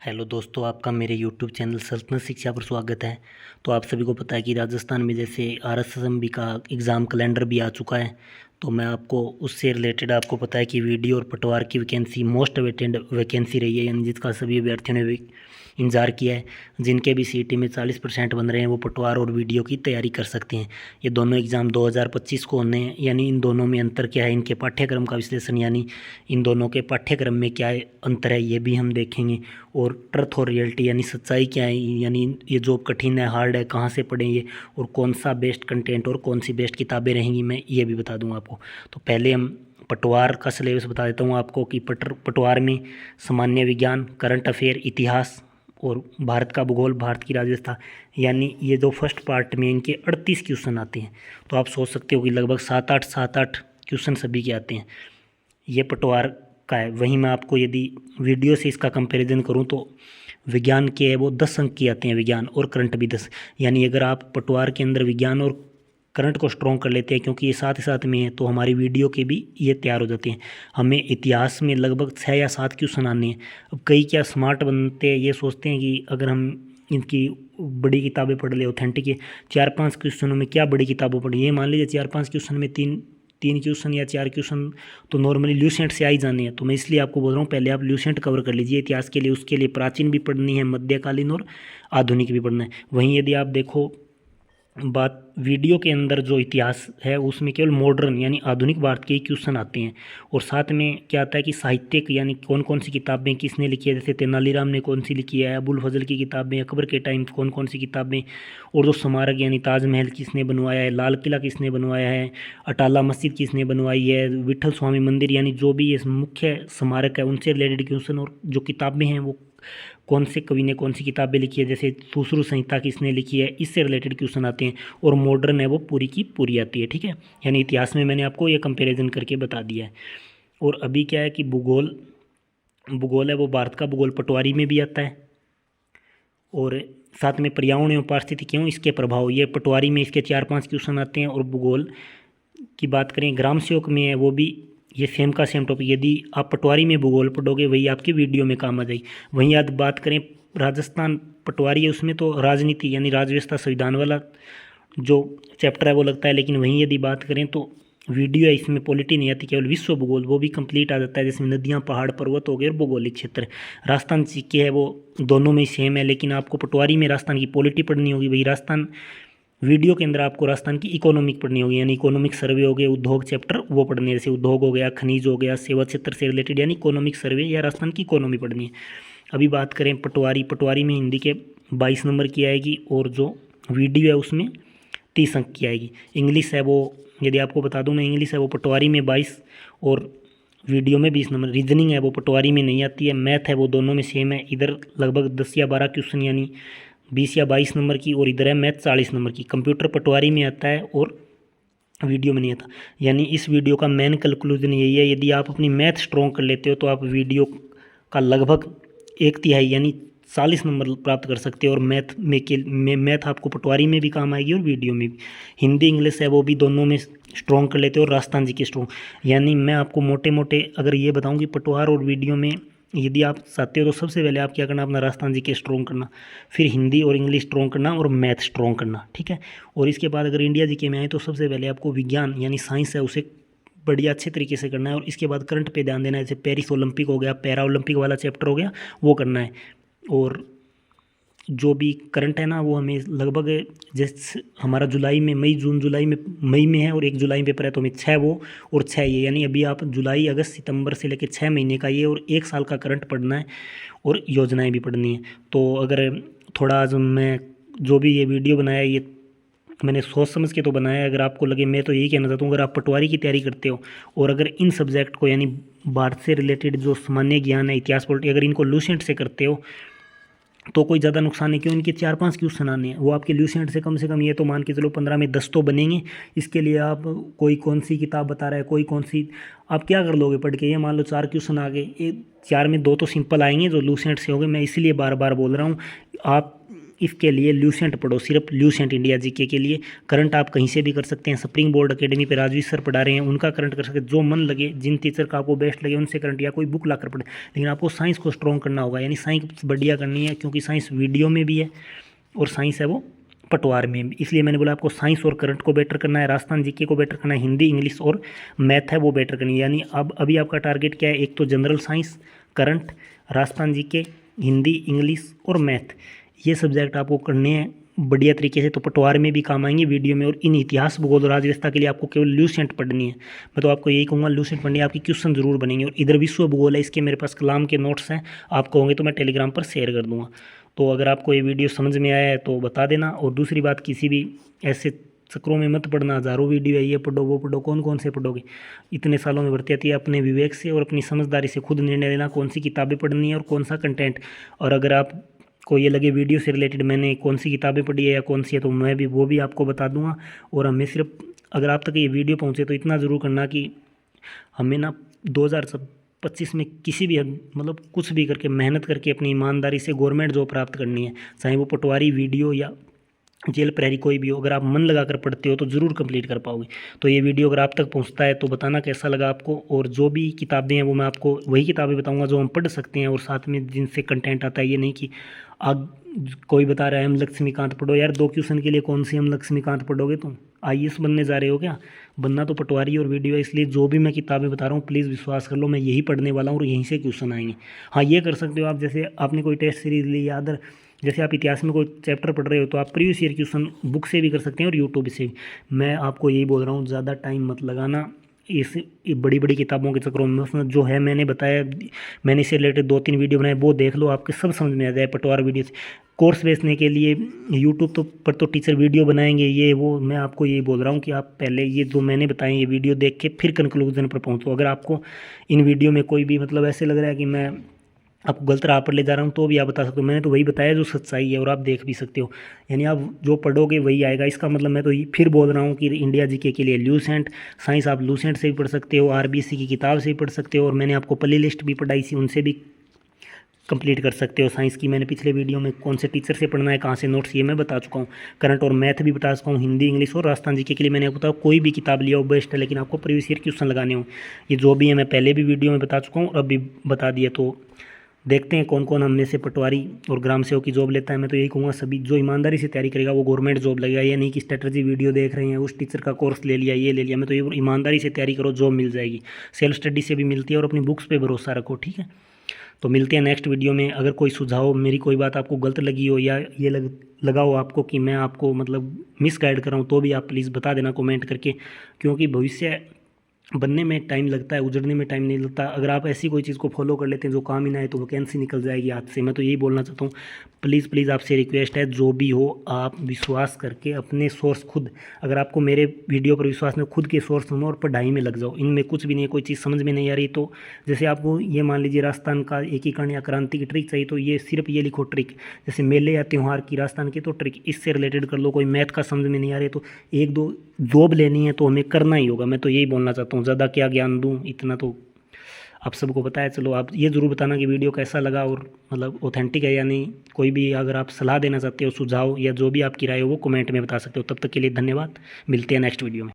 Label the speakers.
Speaker 1: Hello दोस्तों, आपका मेरे यूट्यूब चैनल सल्तनत शिक्षा पर स्वागत है। तो आप सभी को पता है कि राजस्थान में जैसे RSSMB का एग्ज़ाम कैलेंडर भी आ चुका है। तो मैं आपको उससे रिलेटेड आपको पता है कि वीडियो और पटवार की वैकेंसी मोस्ट अवेटेड वैकेंसी रही है, यानी जिसका सभी अभ्यर्थियों ने भी इंतज़ार किया है। जिनके भी CET में 40% बन रहे हैं वो पटवार और वीडियो की तैयारी कर सकते हैं। ये दोनों एग्ज़ाम 2025 को होने हैं। यानी इन दोनों में अंतर क्या है, इनके पाठ्यक्रम का विश्लेषण, यानी इन दोनों के पाठ्यक्रम में क्या अंतर है ये भी हम देखेंगे। और ट्रुथ और रियलिटी यानी सच्चाई क्या है, यानी ये जॉब कठिन है, हार्ड है, कहाँ से पढ़ें ये, और कौन सा बेस्ट कंटेंट और कौन सी बेस्ट किताबें रहेंगी, मैं ये भी बता दूंगा आपको। तो पहले हम पटवार का सिलेबस बता देता हूँ आपको कि पटवार में सामान्य विज्ञान, करंट अफेयर, इतिहास और भारत का भूगोल, भारत की राज्यवस्था, यानी ये जो फर्स्ट पार्ट में इनके 38 क्वेश्चन आते हैं। तो आप सोच सकते हो कि लगभग 7-8 क्वेश्चन सभी के आते हैं। ये पटवार का है। वहीं मैं आपको यदि वीडियो से इसका कंपैरिजन करूं तो विज्ञान के है वो 10 अंक के आते हैं, विज्ञान और करंट भी 10। यानी अगर आप पटवार के अंदर विज्ञान और करंट को स्ट्रॉन्ग कर लेते हैं, क्योंकि ये साथ ही साथ में है, तो हमारी वीडियो के भी ये तैयार हो जाते हैं। हमें इतिहास में लगभग 6 या 7 क्वेश्चन आने हैं। अब कई क्या स्मार्ट बनते हैं, ये सोचते हैं कि अगर हम इनकी बड़ी किताबें पढ़ ले, ऑथेंटिक है, 4-5 क्वेश्चनों में क्या बड़ी किताबें पढ़ी, ये मान लीजिए 4-5 क्वेश्चन में तीन तीन क्वेश्चन या 4 क्वेश्चन तो नॉर्मली ल्यूसेंट से आ ही जाने हैं। तो मैं इसलिए आपको बोल रहा हूँ पहले आप ल्यूसेंट कवर कर लीजिए इतिहास के लिए। उसके लिए प्राचीन भी पढ़नी है, मध्यकालीन और आधुनिक भी पढ़ना है। वहीं यदि आप देखो बात वीडियो के अंदर जो इतिहास है उसमें केवल मॉडर्न यानी आधुनिक भारत के ही क्वेश्चन आते हैं। और साथ में क्या आता है कि साहित्यिक यानी कौन कौन सी किताबें किसने लिखी है, जैसे तेनालीराम ने कौन सी लिखी है, अबुल फजल की किताबें, अकबर के टाइम कौन कौन सी किताबें, और जो स्मारक यानी ताजमहल किसने बनवाया है, लाल किला किसने बनवाया है, अटाला मस्जिद किसने बनवाई है, विठल स्वामी मंदिर, यानी जो भी ये मुख्य स्मारक है उनसे रिलेटेड क्वेश्चन। और जो किताबें हैं वो कौन से कवि ने कौन सी किताबें लिखी है, जैसे सुश्रुत संहिता किसने लिखी है, इससे रिलेटेड क्वेश्चन आते हैं। और मॉडर्न है वो पूरी की पूरी आती है। ठीक है, यानी इतिहास में मैंने आपको ये कंपैरिजन करके बता दिया है। और अभी क्या है कि भूगोल भूगोल है वो भारत का भूगोल पटवारी में भी आता है। और साथ में पर्यावरण एवं पारिस्थितिकी इसके प्रभाव, ये पटवारी में इसके 4-5 क्वेश्चन आते हैं। और भूगोल की बात करें ग्राम सेवक में है वो भी ये सेम का सेम टॉपिक, यदि आप पटवारी में भूगोल पढ़ोगे वही आपकी वीडियो में काम आ जाएगी। वहीं आज बात करें राजस्थान पटवारी है उसमें तो राजनीति यानी राजव्यवस्था संविधान वाला जो चैप्टर है वो लगता है। लेकिन वहीं यदि बात करें तो वीडियो है इसमें पॉलिटी नहीं आती, केवल विश्व भूगोल वो भी कंप्लीट आ जाता है, जिसमें नदियाँ, पहाड़, पर्वत हो गए और भौगोलिक क्षेत्र। राजस्थान के है वो दोनों में ही सेम है, लेकिन आपको पटवारी में राजस्थान की पॉलिटी पढ़नी होगी। वही राजस्थान वीडियो के अंदर आपको राजस्थान की इकोनॉमिक पढ़नी होगी, यानी इकोनॉमिक सर्वे हो गए, उद्योग चैप्टर वो पढ़नी है, जैसे उद्योग हो गया, खनिज हो गया, सेवा क्षेत्र से रिलेटेड, यानी इकोनॉमिक सर्वे या राजस्थान की इकोनॉमी पढ़नी है। अभी बात करें पटवारी में हिंदी के 22 नंबर की आएगी, और जो वीडियो है उसमें 30 अंक की आएगी। इंग्लिश है वो, यदि आपको बता दूं मैं, इंग्लिश है वो पटवारी में 22 और वीडियो में 20 नंबर। रीजनिंग है वो पटवारी में नहीं आती है। मैथ है वो दोनों में सेम है, इधर लगभग 10 या 12 क्वेश्चन यानी 20 या 22 नंबर की, और इधर है मैथ 40 नंबर की। कंप्यूटर पटवारी में आता है और वीडियो में नहीं आता। यानी इस वीडियो का मेन कंक्लूजन यही है, यदि आप अपनी मैथ स्ट्रॉन्ग कर लेते हो तो आप वीडियो का लगभग 1/3 यानी 40 नंबर प्राप्त कर सकते हो। और मैथ आपको पटवारी में भी काम आएगी और वीडियो में भी। हिंदी इंग्लिश है वो भी दोनों में स्ट्रॉन्ग कर लेते हो, और राजस्थान जी के स्ट्रॉन्ग। यानी मैं आपको मोटे मोटे अगर ये बताऊं कि पटवार और वीडियो में यदि आप चाहते हो तो सबसे पहले आप क्या करना, अपना राजस्थान जी के स्ट्रॉन्ग करना, फिर हिंदी और इंग्लिश स्ट्रॉन्ग करना, और मैथ स्ट्रॉन्ग करना। ठीक है, और इसके बाद अगर इंडिया जी के में आए तो सबसे पहले आपको विज्ञान यानी साइंस है उसे बढ़िया अच्छे तरीके से करना है। और इसके बाद करंट पे ध्यान देना है, जैसे पेरिस ओलंपिक हो गया, पैरा ओलंपिक वाला चैप्टर हो गया, वो करना है। और जो भी करंट है ना वो हमें लगभग, जैसे हमारा जुलाई में मई में है और 1 जुलाई में पेपर है, तो हमें 6 वो और 6 ये, यानी अभी आप जुलाई, अगस्त, सितंबर से लेकर 6 महीने का ये और 1 साल का करंट पढ़ना है, और योजनाएं भी पढ़नी है। तो अगर थोड़ा आज मैं जो भी ये वीडियो बनाया ये मैंने सोच समझ के तो बनाया है। अगर आपको लगे, मैं तो यही कहना चाहता हूँ, अगर आप पटवारी की तैयारी करते हो और अगर इन सब्जेक्ट को यानी भारत से रिलेटेड जो सामान्य ज्ञान है, इतिहास, पॉलिटी, अगर इनको लूसेंट से करते हो तो कोई ज़्यादा नुकसान नहीं। क्यों, इनके 4-5 क्वेश्चन आने हैं, वो आपके ल्यूसेंट से कम ये तो मान के चलो 15 में 10 तो बनेंगे। इसके लिए आप कोई कौन सी किताब बता रहा है, कोई कौन सी, आप क्या कर लोगे पढ़ के, ये मान लो 4 क्वेश्चन आ गए, 4 में 2 तो सिंपल आएंगे जो लूसेंट से हो गए। मैं इसीलिए बार बार बोल रहा हूँ, आप इसके लिए ल्यूसेंट पढ़ो, सिर्फ ल्यूसेंट इंडिया जीके के लिए। करंट आप कहीं से भी कर सकते हैं, स्प्रिंग बोर्ड एकेडमी पे राजवीर सर पढ़ा रहे हैं, उनका करंट कर सकते हैं, जो मन लगे, जिन टीचर का आपको बेस्ट लगे उनसे करंट, या कोई बुक लाकर पढ़े। लेकिन आपको साइंस को स्ट्रॉन्ग करना होगा, यानी साइंस बढ़िया करनी है, क्योंकि साइंस वीडियो में भी है और साइंस है वो पटवार में भी। इसलिए मैंने बोला आपको साइंस और करंट को बेटर करना है, राजस्थान जीके को बेटर करना है, हिंदी इंग्लिश और मैथ है वो बेटर करनी है। यानी अब अभी आपका टारगेट क्या है, एक तो general science, current, Rajasthan GK, Hindi English और मैथ, ये सब्जेक्ट आपको करने हैं बढ़िया तरीके से, तो पटवार में भी काम आएंगे वीडियो में। और इन इतिहास भूगोल और राजव्यवस्था के लिए आपको केवल ल्यूसेंट पढ़नी है। मैं तो आपको यही कहूँगा ल्यूसेंट पढ़नी है, आपकी क्वेश्चन जरूर बनेंगे। और इधर विश्व भूगोल है, इसके मेरे पास कलाम के नोट्स हैं, आप कहोगे तो मैं टेलीग्राम पर शेयर कर दूँगा। तो अगर आपको ये वीडियो समझ में आया है तो बता देना। और दूसरी बात, किसी भी ऐसे चक्रों में मत पढ़ना, हज़ारों वीडियो है, ये पढ़ो वो पढ़ो, कौन कौन से पढ़ोगे, इतने सालों में भर्ती आती है। अपने विवेक से और अपनी समझदारी से खुद निर्णय लेना कौन सी किताबें पढ़नी है और कौन सा कंटेंट। और अगर आप को ये लगे वीडियो से रिलेटेड मैंने कौन सी किताबें पढ़ी है या कौन सी है, तो मैं भी वो भी आपको बता दूंगा। और हमें सिर्फ, अगर आप तक ये वीडियो पहुंचे तो इतना ज़रूर करना कि हमें ना 2025 में किसी भी मतलब कुछ भी करके मेहनत करके अपनी ईमानदारी से गवर्नमेंट जॉब प्राप्त करनी है, चाहे वो पटवारी, वीडियो या जेल प्रहरी कोई भी हो। अगर आप मन लगा कर पढ़ते हो तो ज़रूर कंप्लीट कर पाओगे। तो ये वीडियो अगर आप तक पहुंचता है तो बताना कैसा लगा आपको। और जो भी किताबें हैं वो मैं आपको वही किताबें बताऊंगा जो हम पढ़ सकते हैं, और साथ में जिनसे कंटेंट आता है। ये नहीं कि अब कोई बता रहा है हम लक्ष्मीकांत पढ़ो, यार 2 क्वेश्चन के लिए कौन सी हम लक्ष्मीकांत पढ़ोगे, तुम आईएएस बनने जा रहे हो क्या? बनना तो पटवारी और वीडियो है। इसलिए जो भी मैं किताबें बता रहा हूँ प्लीज़ विश्वास कर लो, मैं यही पढ़ने वाला हूँ और यहीं से क्वेश्चन आएंगे। हाँ, ये कर सकते हो आप, जैसे आपने कोई टेस्ट सीरीज ली या अदर, जैसे आप इतिहास में कोई चैप्टर पढ़ रहे हो तो आप प्रीवियस ईयर क्वेश्चन बुक से भी कर सकते हैं और यूट्यूब से भी। मैं आपको यही बोल रहा हूँ, ज़्यादा टाइम मत लगाना इस बड़ी बड़ी किताबों के चक्रों में। उसमें जो है मैंने बताया, मैंने इससे रिलेटेड 2-3 वीडियो बनाए, वो देख लो, आपके सब समझ में आ जाए। पटवार वीडियो से कोर्स बेचने के लिए यूट्यूब तो पर तो टीचर वीडियो बनाएंगे, ये वो। मैं आपको यही बोल रहा हूँ कि आप पहले ये जो मैंने बताए ये वीडियो देख के फिर कंक्लूजन पर पहुँचो। अगर आपको इन वीडियो में कोई भी मतलब ऐसे लग रहा है कि मैं आपको गलत राह पर ले जा रहा हूँ तो भी आप बता सकते हो, मैंने तो वही बताया जो सच्चाई है, और आप देख भी सकते हो। यानी आप जो पढ़ोगे वही आएगा। इसका मतलब मैं तो फिर बोल रहा हूँ कि इंडिया जीके के लिए ल्यूसेंट साइंस आप लूसेंट से भी पढ़ सकते हो, आरबीएससी की किताब से भी पढ़ सकते हो, और मैंने आपको प्ले लिस्ट भी पढ़ाई थी उनसे भी कंप्लीट कर सकते हो। साइंस की मैंने पिछले वीडियो में कौन से टीचर से पढ़ना है, कहाँ से नोट्स, ये मैं बता चुका हूँ। करंट और मैथ भी बता चुका हूँ, हिंदी इंग्लिश और राजस्थान जीके के लिए मैंने बताया कोई भी किताब लिया हो बेस्ट है, लेकिन आपको प्रीवियस ईयर क्वेश्चन लगाने हो। ये जो भी है मैं पहले भी वीडियो में बता चुका हूँ और अब भी बता दिया। तो देखते हैं कौन कौन हम में से पटवारी और ग्राम सेवक की जॉब लेता है। मैं तो यही कहूँगा सभी जो ईमानदारी से तैयारी करेगा वो गवर्नमेंट जॉब लगेगा। ये नहीं कि स्ट्रेटजी वीडियो देख रहे हैं, उस टीचर का कोर्स ले लिया, ये ले लिया। मैं तो ये ईमानदारी से तैयारी करो, जॉब मिल जाएगी। सेल्फ स्टडी से भी मिलती है, और अपनी बुक्स पे भरोसा रखो, ठीक है। तो मिलते हैं नेक्स्ट वीडियो में। अगर कोई सुझाव, मेरी कोई बात आपको गलत लगी हो या ये लगा हो आपको कि मैं आपको मतलब मिस गाइड कर रहा हूँ, तो भी आप प्लीज़ बता देना कमेंट करके, क्योंकि भविष्य बनने में टाइम लगता है, उजड़ने में टाइम नहीं लगता। अगर आप ऐसी कोई चीज़ को फॉलो कर लेते हैं जो काम ही ना है तो वैकेंसी निकल जाएगी हाथ से। मैं तो यही बोलना चाहता हूँ, प्लीज़ प्लीज़ आपसे रिक्वेस्ट है, जो भी हो आप विश्वास करके अपने सोर्स खुद, अगर आपको मेरे वीडियो पर विश्वास नहीं, खुद के सोर्स सुनो और पढ़ाई में लग जाओ। इनमें कुछ भी नहीं है, कोई चीज़ समझ में नहीं आ रही तो जैसे आपको ये मान लीजिए राजस्थान का एकीकरण या क्रांति की ट्रिक चाहिए, तो ये सिर्फ ये लिखो ट्रिक, जैसे मेले या त्यौहार की राजस्थान की, तो ट्रिक इससे रिलेटेड कर लो। कोई मैथ का समझ में नहीं आ रही तो 1-2 जॉब लेनी है तो हमें करना ही होगा। मैं तो यही बोलना चाहता हूँ, ज़्यादा क्या ज्ञान दूँ, इतना तो आप सबको पता है। चलो आप ये ज़रूर बताना कि वीडियो कैसा लगा और मतलब ऑथेंटिक है या नहीं। कोई भी अगर आप सलाह देना चाहते हो, सुझाव या जो भी आपकी राय हो वो कमेंट में बता सकते हो। तब तक के लिए धन्यवाद, मिलते हैं नेक्स्ट वीडियो में।